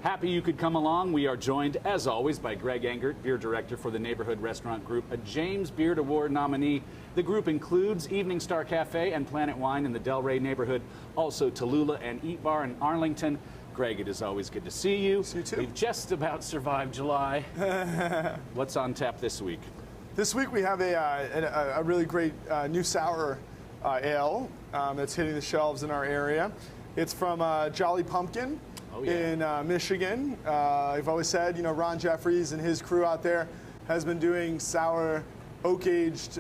Happy you could come along. We are joined, as always, by Greg Engert, beer director for the Neighborhood Restaurant Group, a James Beard Award nominee. The group includes Evening Star Cafe and Planet Wine in the Delray neighborhood, also Tallulah and Eat Bar in Arlington. Greg, it is always good to see you. See you too. We've just about survived July. What's on tap this week? This week we have a really great new sour ale that's hitting the shelves in our area. It's from Jolly Pumpkin in Michigan. I've always said, Ron Jeffries and his crew out there has been doing sour oak-aged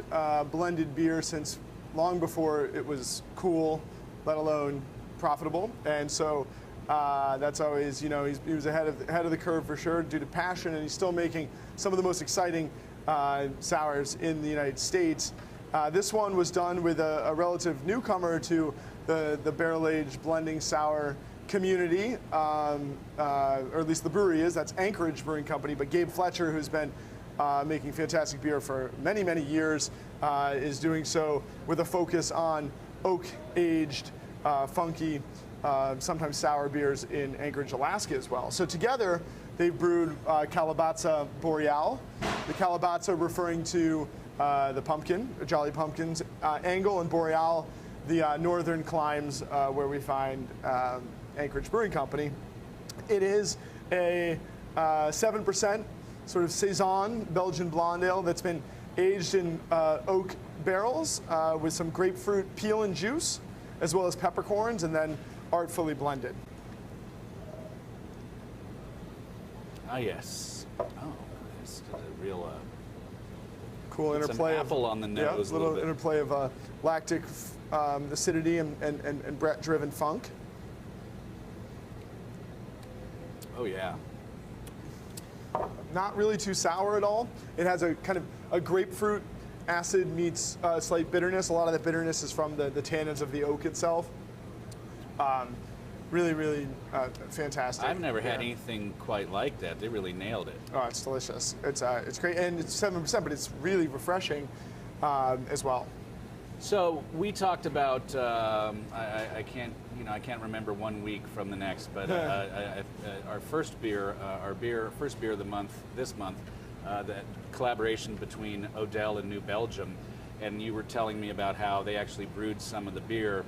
blended beer since long before it was cool, let alone profitable. And so that's always, he was ahead of the curve for sure due to passion, and he's still making some of the most exciting sours in the United States. This one was done with a relative newcomer to the barrel-aged blending sour community, or at least the brewery is. That's Anchorage Brewing Company. But Gabe Fletcher, who's been making fantastic beer for many, many years, is doing so with a focus on oak-aged, funky, sometimes sour beers in Anchorage, Alaska as well. So together, they've brewed Calabaza Boreal. The Calabaza referring to the pumpkin, Jolly Pumpkin's angle, and Boreal, the northern climes where we find Anchorage Brewing Company. It is a 7% sort of Saison Belgian blonde ale that's been aged in oak barrels with some grapefruit peel and juice, as well as peppercorns, and then artfully blended. Ah, yes. Oh, it's a real cool it's interplay an apple on the nose. Yeah, a little interplay of lactic acidity and Brett-driven funk. Oh yeah. Not really too sour at all. It has a kind of a grapefruit acid meets slight bitterness. A lot of that bitterness is from the tannins of the oak itself. Really fantastic. I've never had anything quite like that. They really nailed it. Oh, it's delicious. It's great, and it's 7%, but it's really refreshing as well. So we talked about I can't remember 1 week from the next, but our first beer of the month this month, the collaboration between Odell and New Belgium, and you were telling me about how they actually brewed some of the beer.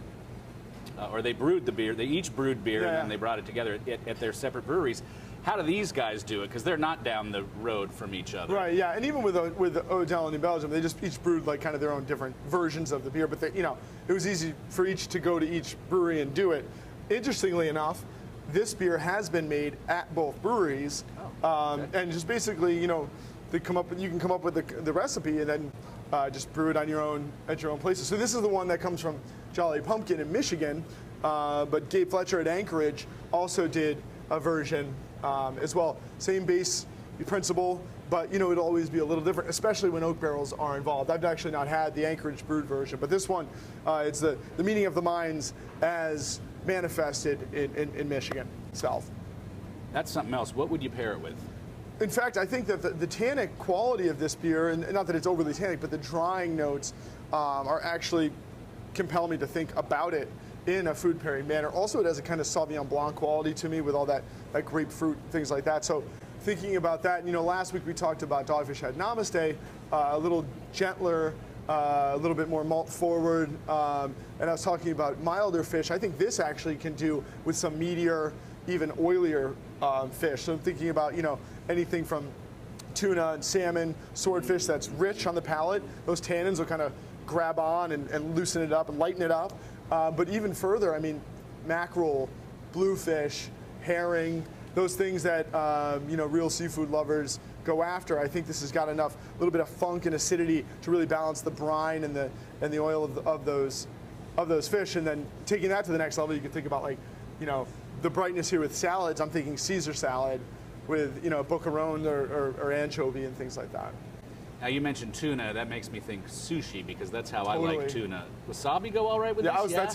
Or they brewed the beer. They each brewed beer, and then they brought it together at their separate breweries. How do these guys do it? Because they're not down the road from each other. Right. Yeah. And even with Odell and New Belgium, they just each brewed like kind of their own different versions of the beer. But it was easy for each to go to each brewery and do it. Interestingly enough, this beer has been made at both breweries, and just basically, they come up. You can come up with the recipe and then just brew it on at your own places. So this is the one that comes from Jolly Pumpkin in Michigan, but Gabe Fletcher at Anchorage also did a version as well. Same base principle, but it'll always be a little different, especially when oak barrels are involved. I've actually not had the Anchorage brewed version, but this one, it's the meeting of the minds as manifested in Michigan itself. That's something else. What would you pair it with? In fact, I think that the tannic quality of this beer, and not that it's overly tannic, but the drying notes are actually compel me to think about it in a food pairing manner. Also, it has a kind of Sauvignon Blanc quality to me with all that grapefruit, things like that. So thinking about that, last week we talked about Dogfish Head Namaste, a little gentler, a little bit more malt forward, and I was talking about milder fish. I think this actually can do with some meatier, even oilier fish. So I'm thinking about, anything from tuna and salmon, swordfish that's rich on the palate. Those tannins will kind of grab on and loosen it up and lighten it up. But even further, mackerel, bluefish, herring, those things that real seafood lovers go after. I think this has got enough, a little bit of funk and acidity to really balance the brine and the oil of those fish. And then taking that to the next level, you can think about the brightness here with salads. I'm thinking Caesar salad with boccheron or anchovy and things like that. Now you mentioned tuna. That makes me think sushi because that's how I like tuna. Wasabi go all right with this?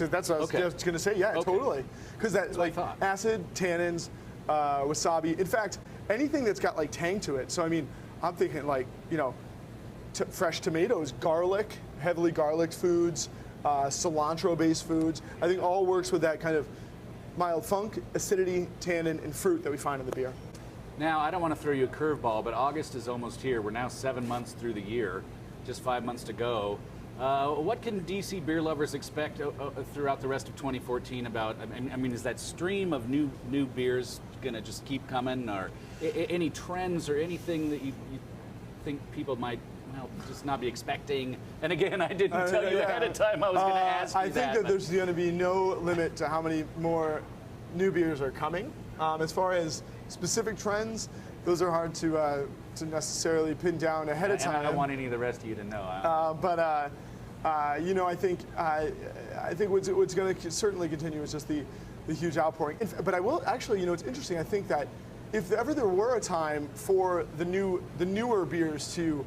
That's what I was just going to say. Yeah, totally. Because that's acid, tannins, wasabi. In fact, anything that's got tang to it. So I'm thinking fresh tomatoes, garlic, heavily garlic foods, cilantro-based foods. I think all works with that kind of mild funk, acidity, tannin, and fruit that we find in the beer. Now, I don't want to throw you a curveball, but August is almost here. We're now 7 months through the year, just 5 months to go. What can DC beer lovers expect throughout the rest of 2014 about, I mean, is that stream of new beers going to just keep coming, or any trends or anything that you think people might just not be expecting? And again, I didn't tell you ahead of time I was going to ask you I think that there's going to be no limit to how many more new beers are coming. As far as specific trends, those are hard to necessarily pin down ahead of time. I don't want any of the rest of you to know. You know, I think what's going to certainly continue is just the huge outpouring. But I will actually, you know, it's interesting. I think that if ever there were a time for the newer beers to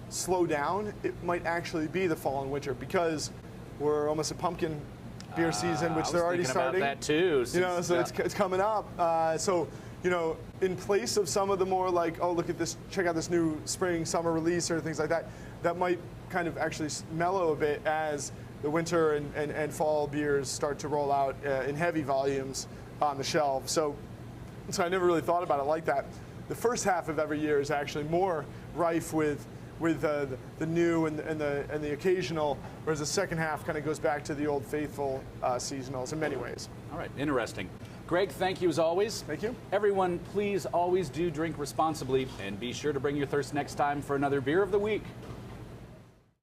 slow down, it might actually be the fall and winter, because we're almost at pumpkin beer season, which they're already starting. About that too. You know, so it's coming up. So, you know, in place of some of the more like, oh, look at this, check out this new spring, summer release or things like that, that might kind of actually mellow a bit as the winter and fall beers start to roll out in heavy volumes on the shelf. So I never really thought about it like that. The first half of every year is actually more rife with the new and the occasional, whereas the second half kind of goes back to the old faithful seasonals in many ways. All right, interesting. Greg, thank you as always. Thank you. Everyone, please always do drink responsibly, and be sure to bring your thirst next time for another Beer of the Week.